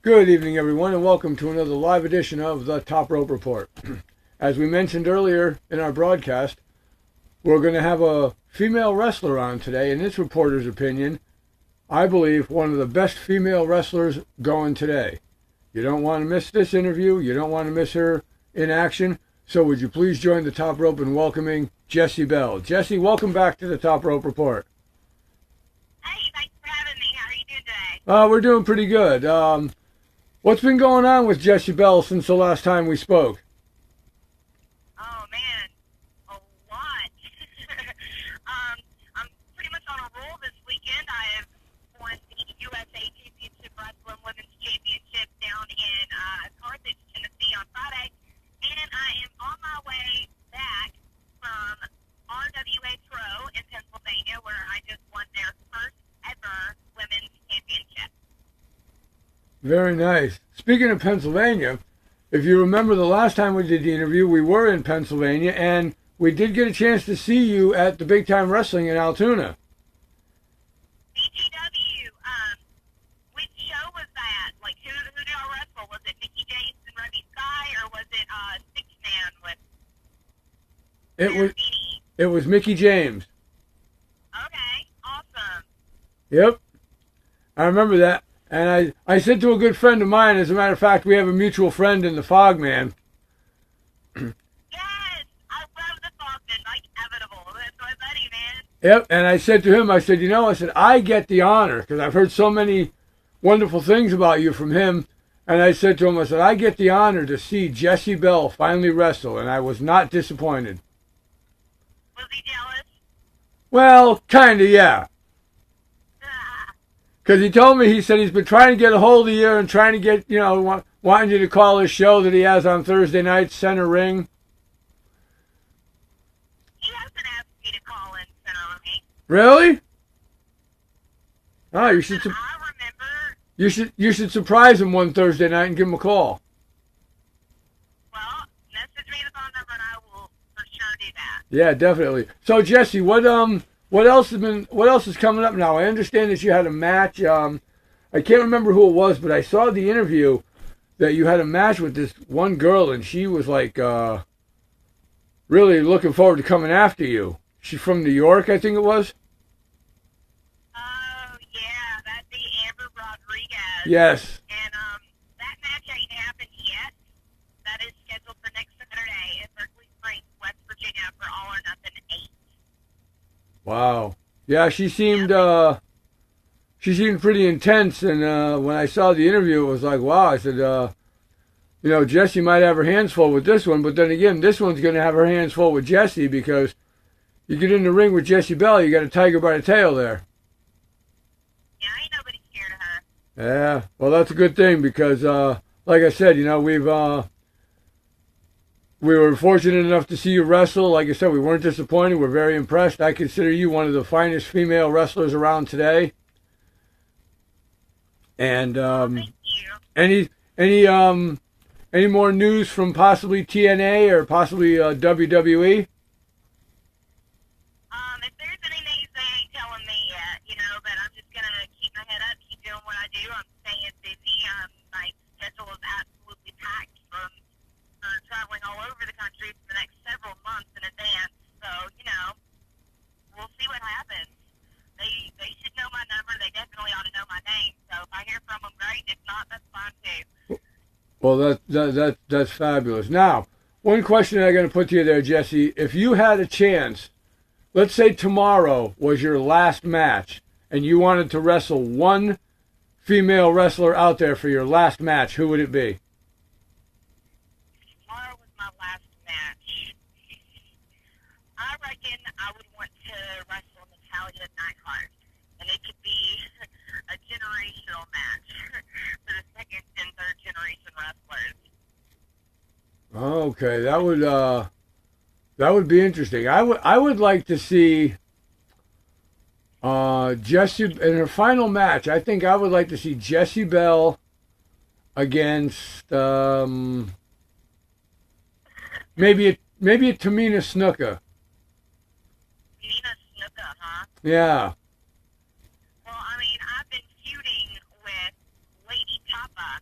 Good evening, everyone, and welcome to another live edition of the Top Rope Report. As we mentioned earlier in our broadcast, we're going to have a female wrestler on today. In this reporter's opinion, I believe one of the best female wrestlers going today. You don't want to miss this interview. You don't want to miss her in action. So would you please join the Top Rope in welcoming Jessie Belle. Jessie, welcome back to the Top Rope Report. Hey, thanks for having me. How are you doing today? We're doing pretty good. What's been going on with Jessie Belle since the last time we spoke? Oh, man, a lot. I'm pretty much on a roll this weekend. I have won the USA Championship Wrestling Women's Championship down in Carthage, Tennessee on Friday. And I am on my way back from RWA Pro in Pennsylvania, where I just won their first ever women's championship. Very nice. Speaking of Pennsylvania, if you remember the last time we did the interview, we were in Pennsylvania, and we did get a chance to see you at the Big Time Wrestling in Altoona. BGW, which show was that? Like, who did y'all wrestle? Was it Mickey James and Ruby Sky, or was it Six Man with It was Mickey James. Okay, awesome. Yep, I remember that. And I said to a good friend of mine, as a matter of fact, we have a mutual friend in the Fogman. Yes, I love the Falcon, like Inevitable. That's my buddy, man. Yep, and I said to him, I said, I get the honor, because I've heard so many wonderful things about you from him. And I said to him, I get the honor to see Jessie Belle finally wrestle, and I was not disappointed. Was he jealous? Well, kind of, yeah. Because he told me, he said he's been trying to get a hold of you and trying to get, wanting you to call his show that he has on Thursday night, Center Ring. He hasn't asked me to call in Center Ring. Really? Oh, you should. I remember. You should surprise him one Thursday night and give him a call. Well, message me the phone number and I will for sure do that. Yeah, definitely. So Jessie, what else is coming up now? I understand that you had a match. I can't remember who it was, but I saw the interview that you had a match with this one girl, and she was like really looking forward to coming after you. She's from New York, I think it was. Oh, yeah, that'd be Amber Rodriguez. Yes. And that match ain't happened yet. That is scheduled for next Saturday in Berkeley Springs, West Virginia, for All or Nothing 8. Wow. Yeah, she seemed pretty intense, and when I saw the interview, it was like, wow. I said, Jessie might have her hands full with this one, but then again, this one's going to have her hands full with Jessie, because you get in the ring with Jessie Belle, you got a tiger by the tail there. Yeah, ain't nobody scared of her. Yeah, well, that's a good thing, because like I said, we were fortunate enough to see you wrestle. Like I said, we weren't disappointed. We're very impressed. I consider you one of the finest female wrestlers around today. And Thank you. any more news from possibly TNA or possibly WWE? If there's any news, they ain't telling me yet, but I'm just going to keep my head up, keep doing what I do. I'm staying busy. My schedule is absolutely packed from traveling all over the country for the next several months in advance. So, we'll see what happens. They should know my number. They definitely ought to know my name. So if I hear from them, great. If not, that's fine too. Well, that's fabulous. Now, one question I got to put to you there, Jessie. If you had a chance, let's say tomorrow was your last match, and you wanted to wrestle one female wrestler out there for your last match, who would it be? Tomorrow was my last match. I reckon I would want to wrestle Natalia Neidhart, and it could be a generational match for the second and third generation wrestlers. Okay, that would be interesting. I would like to see Jessie in her final match. I think I would like to see Jessie Belle against maybe a Tamina Snuka. Nina Snuka, huh? Yeah. Well, I mean, I've been feuding with Lady Tapa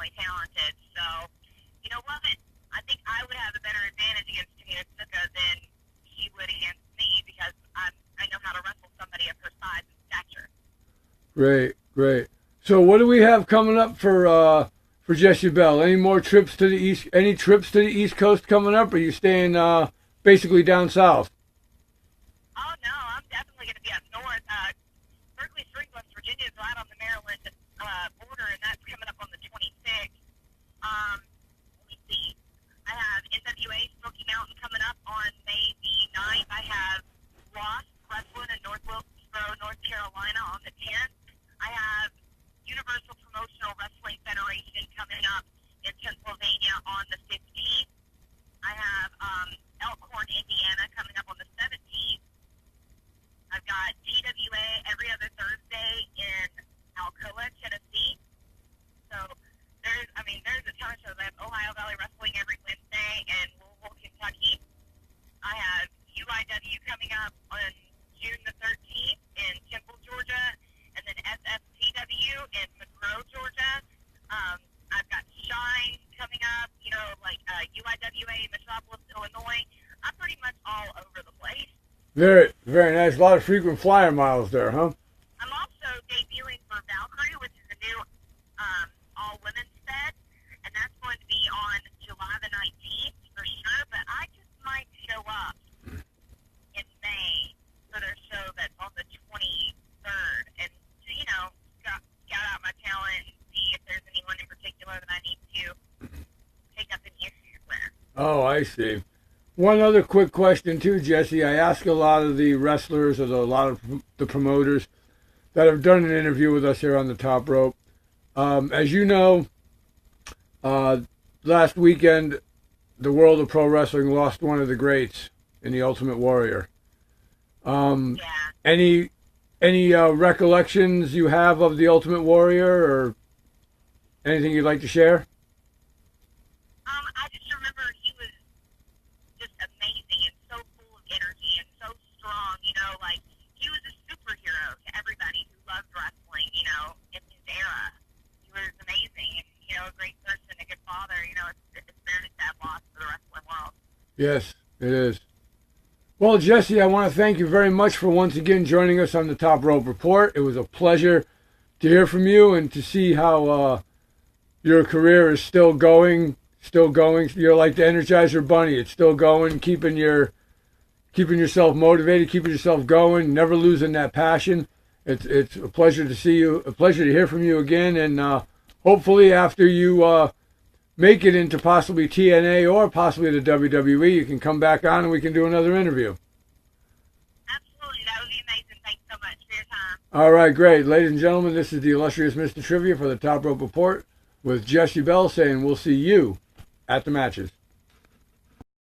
exceptionally talented. So, you know what? I think I would have a better advantage against Tamina Snuka than she would against me because I know how to wrestle somebody of her size and stature. Great, great. So what do we have coming up for Jessie Belle? Any more trips to the east? Any trips to the East Coast coming up? Or are you staying basically down south? Oh no, I'm definitely going to be up north. Berkeley Springs, West Virginia is right on the Maryland border, and that's coming up on the 26th. Let me see. I have NWA Smoky Mountain coming up on May the 9th. I have Ross Wrestling in North Wilkesboro, North Carolina on the 10th. I have Universal Promotional Wrestling Federation coming up in Pennsylvania on the 15th. I have Elkhorn, Indiana coming up on the 17th. I've got TWA every other Thursday in Alcoa, Tennessee. So there's a ton of shows. I have Ohio Valley Wrestling every Wednesday in Louisville, Kentucky. I have UIW coming up on June the 13th in Temple, Georgia, and then SFCW in Monroe, Georgia. I've got Shine coming up, UIWA in Metropolis, Illinois. I'm pretty much all over the place. Very, very nice. A lot of frequent flyer miles there, huh? I'm also debuting for Valkyrie, which is a new all-women's fed, and that's going to be on July the 19th for sure, but I just might show up in May for their show that's on the 23rd, and, scout out my talent and see if there's anyone in particular that I need to take up any issues with. Oh, I see. One other quick question too, Jessie. I ask a lot of the wrestlers or a lot of the promoters that have done an interview with us here on the Top Rope. As you know, last weekend, the world of pro wrestling lost one of the greats in the Ultimate Warrior. Yeah. Any recollections you have of the Ultimate Warrior, or anything you'd like to share? I just remember he was just amazing and so full of energy and so strong, he was a superhero to everybody who loved wrestling, in his era. He was amazing and, a great person, a good father, it's a very sad loss for the wrestling world. Yes, it is. Well, Jessie, I want to thank you very much for once again joining us on the Top Rope Report. It was a pleasure to hear from you and to see how your career is still going. You're like the Energizer Bunny. It's still going, keeping yourself motivated, keeping yourself going, never losing that passion. It's a pleasure to see you, a pleasure to hear from you again, and hopefully after you make it into possibly TNA or possibly the WWE, you can come back on and we can do another interview. Absolutely, that would be amazing. Thanks so much for your time. All right, great. Ladies and gentlemen, this is the illustrious Mr. Trivia for the Top Rope Report with Jessie Belle saying we'll see you at the matches.